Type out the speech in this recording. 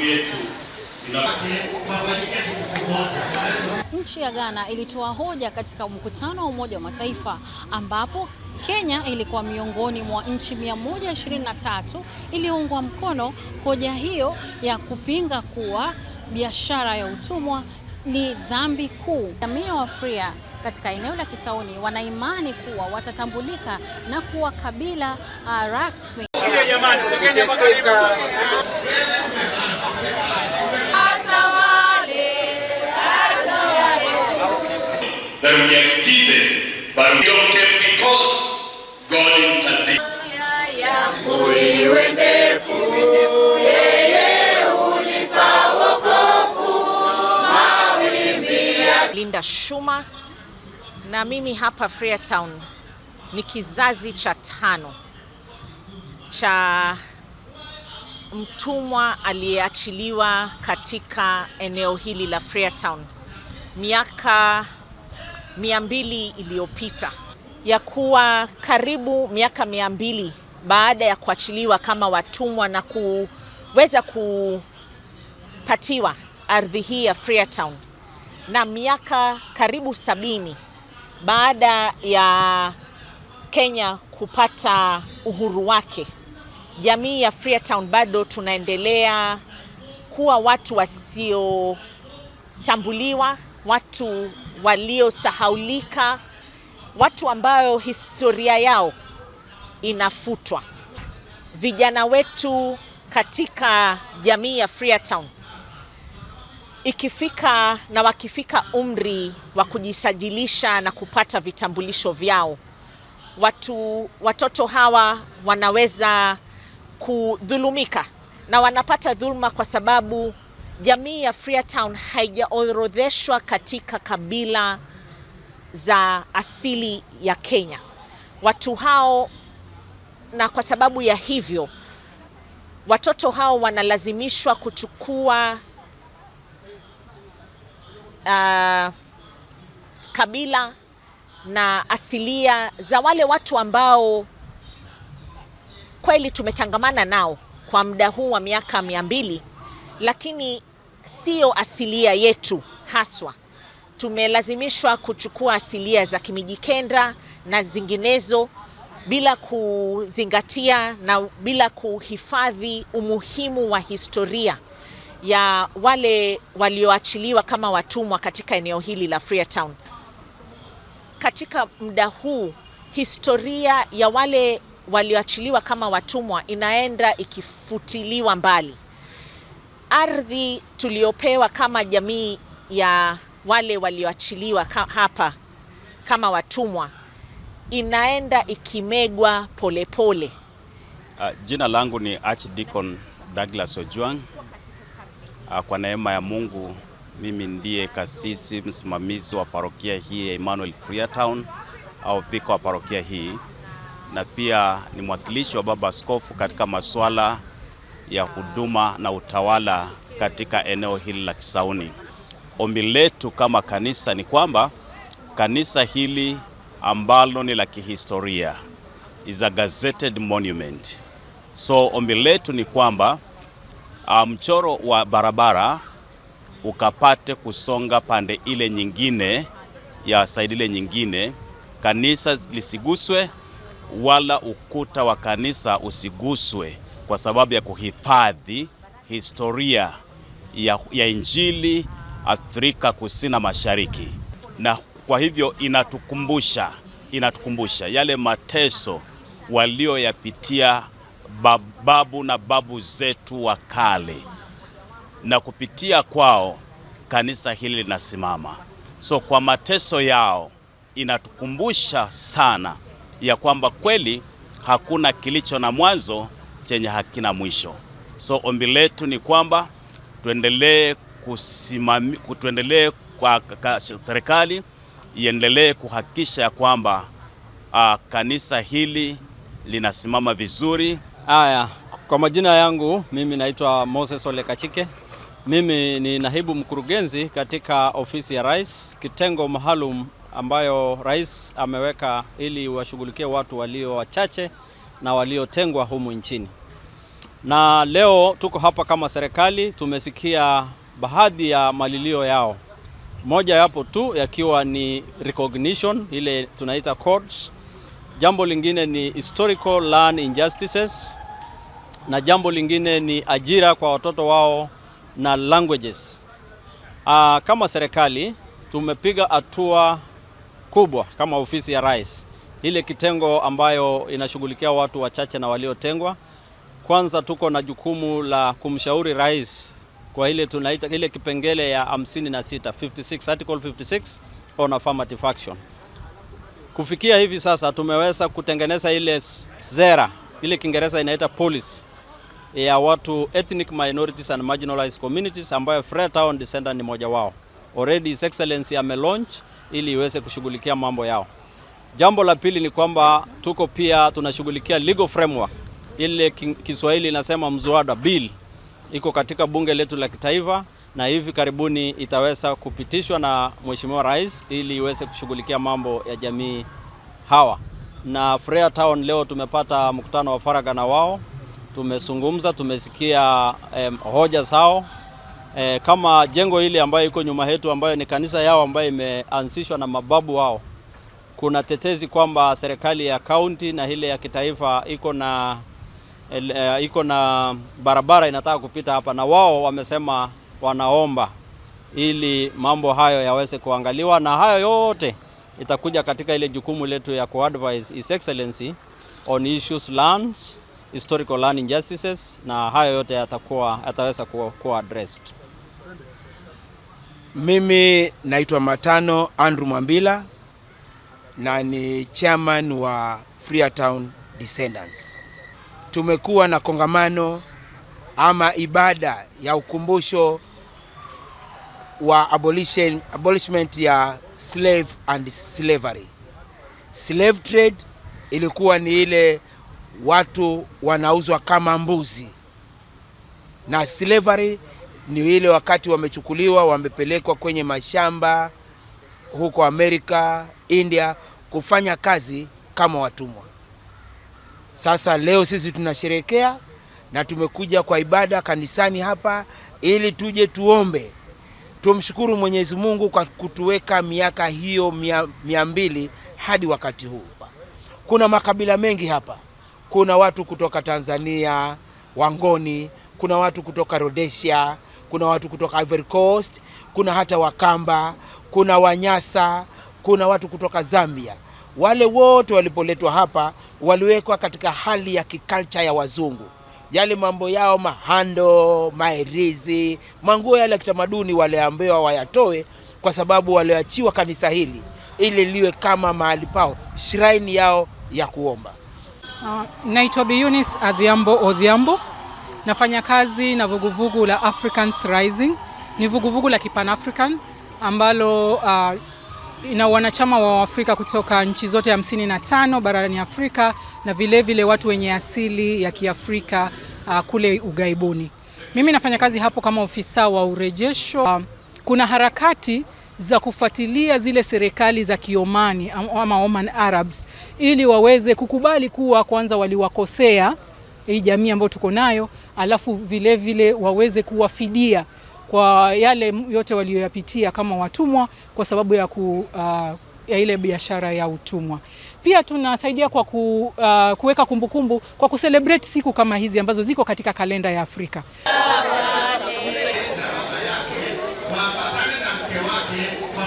yetu. Nchi ya Ghana ilitoa hoja katika mkutano wa Umoja wa Mataifa ambapo Kenya ilikuwa miongoni mwa nchi 123 iliyoungwa mkono hoja hiyo ya kupinga kuwa biashara ya utumwa ni dhambi kuu. Jamii ya Waafrika katika eneo la Kisauni wana imani kuwa watatambulika na kuwa kabila rasmi. That we are given, but we don't take because God intervened. Linda Shuma, na mimi hapa Freetown ni kizazi cha 5 cha mtumwa aliyeachiliwa katika eneo hili la Freetown miaka 200 iliyopita, ya kuwa karibu miaka 200 baada ya kuachiliwa kama watumwa na kuweza kupatiwa ardhi hii ya Freetown, na miaka karibu 70 baada ya Kenya kupata uhuru wake, jamii ya Freetown bado tunaendelea kuwa watu wasiotambuliwa, watu waliosahaulika, watu ambao historia yao inafutwa. Vijana wetu katika jamii ya Freetown wakifika umri wa kujisajilisha na kupata vitambulisho vyao, watoto hawa wanaweza kudhulumika, na wanapata dhuluma kwa sababu jamii ya Freetown haijaorodheshwa katika kabila za asili ya Kenya. Watu hao, na kwa sababu ya hivyo watoto hao wanalazimishwa kuchukua kabila na asilia za wale watu ambao kweli tumetangamana nao kwa muda huu wa miaka 200, lakini sio asilia yetu haswa. Tumelazimishwa kuchukua asilia za Kimijikenda na zinginezo bila kuzingatia na bila kuhifadhi umuhimu wa historia ya wale walioachiliwa kama watumwa katika eneo hili la Freetown. Katika muda huu historia ya wale walioachiliwa kama watumwa inaenda ikifutiliwa mbali. Ardhi tuliopewa kama jamii ya wale walioachiliwa hapa kama watumwa inaenda ikimegwa polepole. Jina langu ni Archdeacon Douglas Ojwang. Kwa neema ya Mungu mimi ndiye kasisi msimamizi wa parokia hii ya Emmanuel Freetown au vika wa parokia hii, na pia ni mwakilishi wa baba askofu katika masuala ya huduma na utawala katika eneo hili la Kisauni. Ombi letu kama kanisa ni kwamba kanisa hili ambalo ni la kihistoria is a gazetted monument. So ombi letu ni kwamba mchoro wa barabara ukapate kusonga pande ile nyingine ya saidi ile nyingine, kanisa lisiguswe wala ukuta wa kanisa usiguswe, kwa sababu ya kuhifadhi historia ya Injili Afrika Kusini na Mashariki. Na kwa hivyo inatukumbusha yale mateso walioyapitia babu na babu zetu wa kale, na kupitia kwao kanisa hili linasimama. So kwa mateso yao inatukumbusha sana ya kwamba kweli hakuna kilicho na mwanzo chenye hakina mwisho. So ombi letu ni kwamba tuendelee kwa serikali iendelee kuhakikisha ya kwamba kanisa hili linasimama vizuri. Kwa majina yangu mimi naitwa Moses Ole Kachike. Mimi ni naibu mkurugenzi katika ofisi ya Rais, kitengo maalum ambayo Rais ameweka ili washughulikie watu walio wachache na waliotengwa humu nchini. na leo tuko hapa kama serikali. Tumesikia baadhi ya malilio yao, moja yapo tu yakiwa ni recognition, ile tunaita courts. Jambo lingine ni historical land injustices, na jambo lingine ni ajira kwa watoto wao na languages. Kama serikali tumepiga hatua kubwa kama ofisi ya rais, ile kitengo ambayo inashughulikia watu wachache na waliotengwa. Kwanza tuko na jukumu la kumshauri rais kwa ile tunaita ile kipengele ya 56 article 56 on affirmative action. Kufikia hivi sasa tumeweza kutengeneza ile sera, ile Kiingereza inaita policy ya watu ethnic minorities and marginalized communities, ambayo Freetown descendant ni moja wao. Already His Excellency amelaunch ili iweze kushughulikia mambo yao. Jambo la pili ni kwamba tuko pia tunashughulikia legal framework, ile Kiswahili inasema mswada bill, iko katika bunge letu la kitaifa, na hivi karibuni itaweza kupitishwa na Mheshimiwa Rais ili iweze kushughulikia mambo ya jamii hawa. Na Freetown leo tumepata mkutano wa faragha na wao, tumezungumza, tumesikia hoja zao. Kama jengo hili ambayo iko nyuma yetu ambayo ni kanisa yao ambayo imeanzishwa na mababu wao, kuna tetezi kwamba serikali ya kaunti na ile ya kitaifa iko na barabara inataka kupita hapa, na wao wamesema wanaomba ili mambo hayo yaweze kuangaliwa, na hayo yote itakuja katika ile jukumu letu ya kuadvise His Excellency on issues lands, historical land injustices, na hayo yote yataweza kuwa addressed. Mimi naitwa Matano Andrew Mwambila na ni chairman wa Freetown Descendants. Tumekuwa na kongamano ama ibada ya ukumbusho wa abolishment ya slave and slavery. Slave trade ilikuwa ni ile watu wanauzwa kama mbuzi, na slavery ni ile wakati wamechukuliwa wamepelekwa kwenye mashamba huko Amerika, India kufanya kazi kama watumwa. Sasa leo sisi tunasherehekea na tumekuja kwa ibada kanisani hapa ili tuje tuombe, tumshukuru Mwenyezi Mungu kwa kutuweka miaka hiyo 200 hadi wakati huu. Kuna makabila mengi hapa. Kuna watu kutoka Tanzania, Wangoni, kuna watu kutoka Rhodesia, kuna watu kutoka Ivory Coast, kuna hata Wakamba, kuna Wanyasa, kuna watu kutoka Zambia. Wale wote walipoletwa hapa waliwekwa katika hali ya kiculture ya wazungu. Yale mambo yao mahando, maerizi, manguo yale ya kitamaduni waliambiwa wayatoe, kwa sababu waliachiwa kanisa hili ili liwe kama mahali pao, shrine yao ya kuomba. Naitwa Eunice Adhiambo Odhiambo. Nafanya kazi na vuguvugu la Africans Rising. Ni vuguvugu la Pan-African ambalo ina wanachama wa Afrika kutoka nchi zote 55 barani Afrika, na vile vile watu wenye asili ya Kiafrika kule Ugaibuni. Mimi nafanya kazi hapo kama ofisa wa urejesho. Kuna harakati za kufuatilia zile serikali za Kiomani ama Oman Arabs ili waweze kukubali kuwa kwanza waliwakosea hii jamii ambayo tuko nayo, alafu vile vile waweze kuwafidia kwa yale yote walioyapitia kama watumwa kwa sababu ya ile biashara ya utumwa. Pia tunasaidia kwa kuweka kumbukumbu kwa kucelebrate siku kama hizi ambazo ziko katika kalenda ya Afrika. Wapatane na mke wake kwa